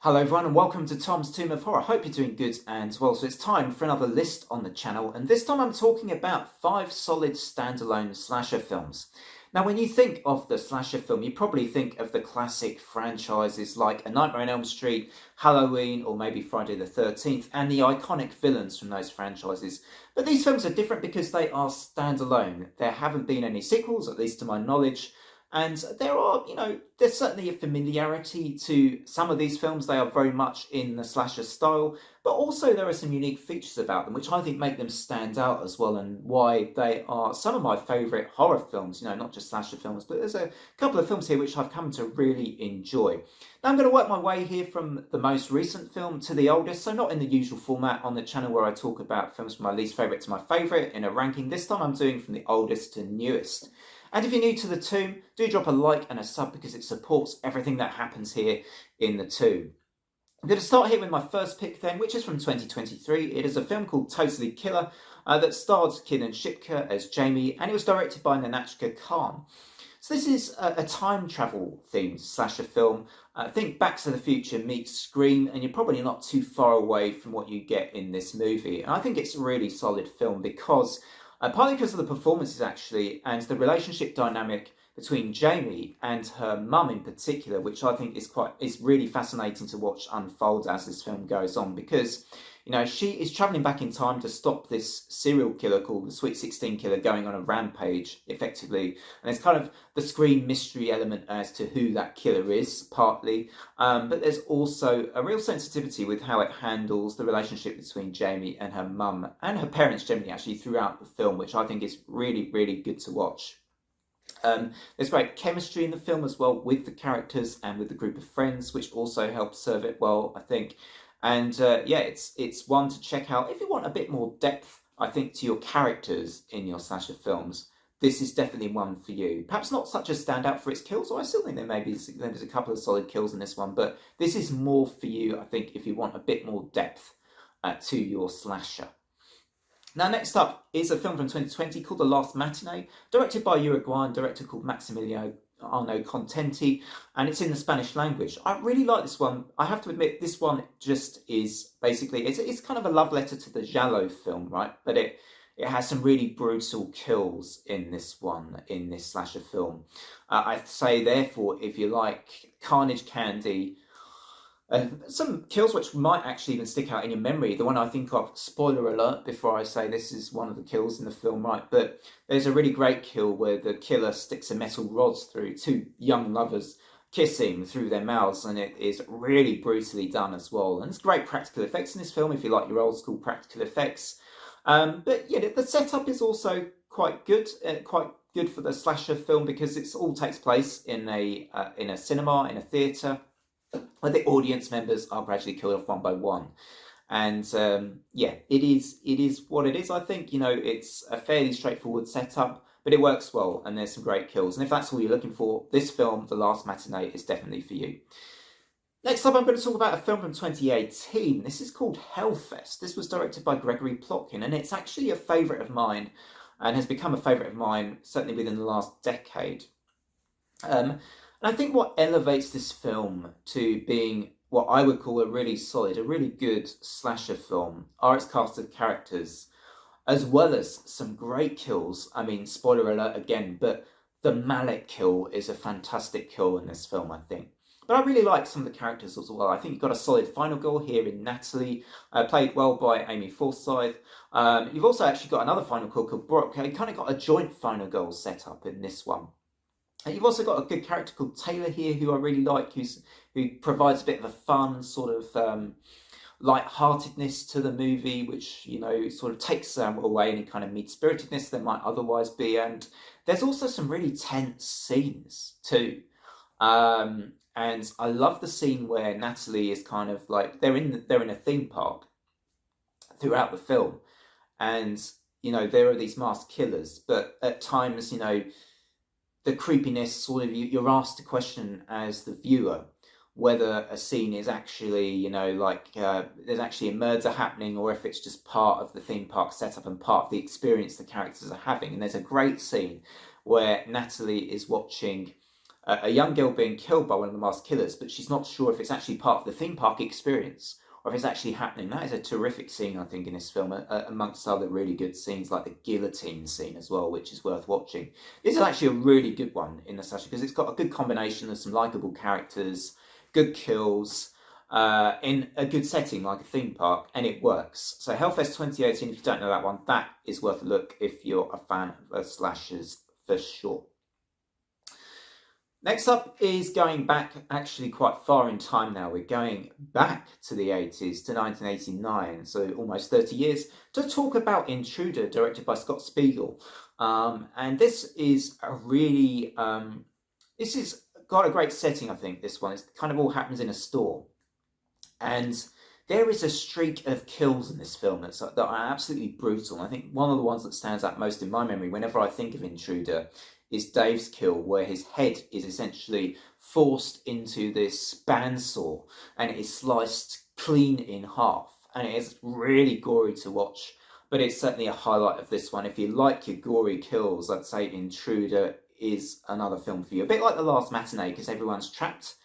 Hello everyone and welcome to Tom's Tomb of Horror. Hope you're doing good and well. So it's time for another list on the channel, and this time I'm talking about 5 solid standalone slasher films. Now when you think of the slasher film, you probably think of the classic franchises like A Nightmare on Elm Street, Halloween, or maybe Friday the 13th, and the iconic villains from those franchises. But these films are different because they are standalone. There haven't been any sequels, at least to my knowledge. And there are, there's certainly a familiarity to some of these films. They are very much in the slasher style, but also there are some unique features about them, which I think make them stand out as well, and why they are some of my favourite horror films, not just slasher films, but there's a couple of films here which I've come to really enjoy. Now I'm going to work my way here from the most recent film to the oldest, so not in the usual format on the channel where I talk about films from my least favourite to my favourite in a ranking. This time I'm doing from the oldest to newest. And if you're new to the Tomb, do drop a like and a sub because it supports everything that happens here in the Tomb. I'm going to start here with my first pick then, which is from 2023. It is a film called Totally Killer that stars Kiernan Shipka as Jamie, and it was directed by Nahnatchka Khan. So this is a time travel themed slasher film. I think Back to the Future meets Scream, and you're probably not too far away from what you get in this movie. And I think it's a really solid film because partly because of the performances actually, and the relationship dynamic between Jamie and her mum in particular, which I think is really fascinating to watch unfold as this film goes on, because she is travelling back in time to stop this serial killer called the Sweet 16 Killer going on a rampage, effectively. And it's kind of the Scream mystery element as to who that killer is, partly. But there's also a real sensitivity with how it handles the relationship between Jamie and her mum, and her parents generally, actually, throughout the film, which I think is really, really good to watch. There's great chemistry in the film as well with the characters and with the group of friends, which also helps serve it well, I think. And it's one to check out if you want a bit more depth, I think, to your characters in your slasher films. This is definitely one for you. Perhaps not such a standout for its kills, or I still think there's a couple of solid kills in this one, but this is more for you, I think, if you want a bit more depth to your slasher. Now, next up is a film from 2020 called The Last Matinee, directed by a Uruguayan director called Maximiliano Contenti, and it's in the Spanish language. I really like this one. I have to admit, this one just is basically, it's kind of a love letter to the Giallo film, right? But it has some really brutal kills in this one, in this slasher film. I'd say, therefore, if you like Carnage Candy, some kills which might actually even stick out in your memory. The one I think of, spoiler alert before I say this is one of the kills in the film, right? But there's a really great kill where the killer sticks a metal rod through two young lovers kissing through their mouths, and it is really brutally done as well. And it's great practical effects in this film if you like your old school practical effects. But yeah, the setup is also quite good for the slasher film because it all takes place in a cinema, in a theatre, where the audience members are gradually killed off one by one. And it is what it is. I think, it's a fairly straightforward setup, but it works well, and there's some great kills. And if that's all you're looking for, this film, The Last Matinee, is definitely for you. Next up, I'm going to talk about a film from 2018. This is called Hellfest. This was directed by Gregory Plotkin, and it's actually a favourite of mine, and has become a favourite of mine, certainly within the last decade. And I think what elevates this film to being what I would call a really solid, a really good slasher film are its cast of characters, as well as some great kills. I mean, spoiler alert again, but the Mallet kill is a fantastic kill in this film, I think. But I really like some of the characters as well. I think you've got a solid final girl here in Natalie, played well by Amy Forsyth. You've also actually got another final girl called Brooke. You kind of got a joint final girl set up in this one. And you've also got a good character called Taylor here, who I really like, who provides a bit of a fun sort of light-heartedness to the movie, which, sort of takes away any kind of mean-spiritedness there might otherwise be. And there's also some really tense scenes too. And I love the scene where Natalie is kind of like, they're in a theme park throughout the film, and there are these masked killers, but at times the creepiness sort of, you're asked to question as the viewer whether a scene is actually, there's actually a murder happening, or if it's just part of the theme park setup and part of the experience the characters are having. And there's a great scene where Natalie is watching a young girl being killed by one of the masked killers, but she's not sure if it's actually part of the theme park experience or if it's actually happening. That is a terrific scene, I think, in this film, amongst other really good scenes like the guillotine scene as well, which is worth watching. This is actually a really good one in the slasher because it's got a good combination of some likeable characters, good kills, in a good setting like a theme park, and it works. So Hellfest 2018, if you don't know that one, that is worth a look if you're a fan of slashers for sure. Next up is going back actually quite far in time now. We're going back to the 80s, to 1989, so almost 30 years, to talk about Intruder, directed by Scott Spiegel. And this is a really, this is got a great setting, I think, this one. It kind of all happens in a store. And there is a streak of kills in this film that are absolutely brutal. I think one of the ones that stands out most in my memory whenever I think of Intruder is Dave's kill, where his head is essentially forced into this bandsaw and it is sliced clean in half. And it is really gory to watch, but it's certainly a highlight of this one. If you like your gory kills, I'd say Intruder is another film for you. A bit like The Last Matinee, because everyone's trapped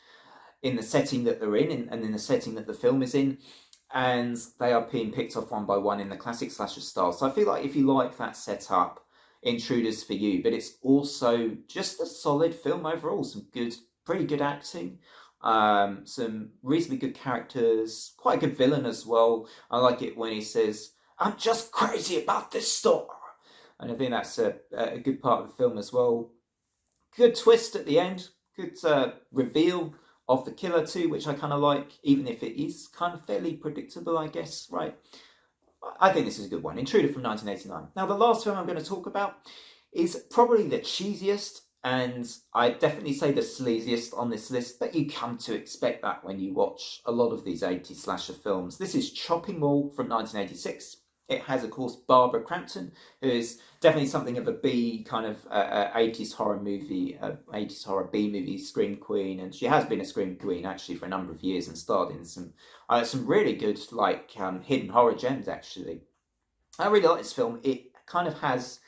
in the setting that they're in and in the setting that the film is in, and they are being picked off one by one in the classic slasher style. So I feel like if you like that setup, Intruder's for you. But it's also just a solid film overall. Some good, pretty good acting, some reasonably good characters, quite a good villain as well. I like it when he says, "I'm just crazy about this store," and I think that's a good part of the film as well. Good twist at the end, good reveal of the killer too, which I kind of like, even if it is kind of fairly predictable, I guess, right? I think this is a good one. Intruder from 1989. Now, the last film I'm going to talk about is probably the cheesiest, and I definitely say the sleaziest on this list, but you come to expect that when you watch a lot of these 80s slasher films. This is Chopping Mall from 1986. It has, of course, Barbara Crampton, who is definitely something of a B kind of 80s horror movie, 80s horror B movie scream queen, and she has been a scream queen actually for a number of years and starred in some really good like hidden horror gems actually. I really like this film. It kind of has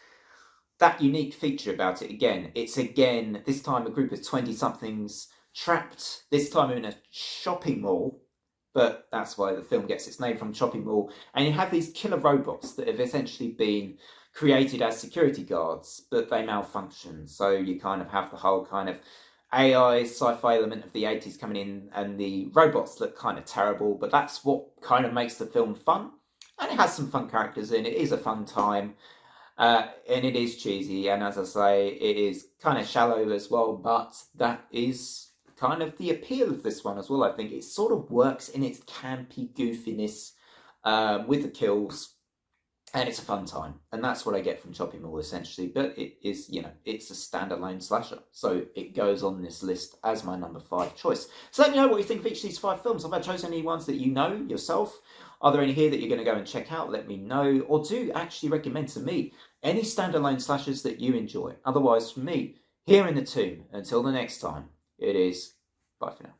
that unique feature about it. It's this time a group of 20-somethings trapped, this time in a shopping mall. But that's why the film gets its name, from Chopping Mall. And you have these killer robots that have essentially been created as security guards, but they malfunction. So you kind of have the whole kind of AI sci-fi element of the 80s coming in, and the robots look kind of terrible, but that's what kind of makes the film fun. And it has some fun characters in it. It is a fun time. And it is cheesy. And as I say, it is kind of shallow as well, but that is kind of the appeal of this one as well. I think it sort of works in its campy goofiness with the kills, and it's a fun time, and that's what I get from Chopping Mall essentially. But it is, it's a standalone slasher, so it goes on this list as my number 5 choice. So let me know what you think of each of these 5 films. Have I chosen any ones that you know yourself? Are there any here that you're going to go and check out? Let me know, or do actually recommend to me any standalone slashers that you enjoy. Otherwise, from me, here in the tomb, until the next time, it is bye for now.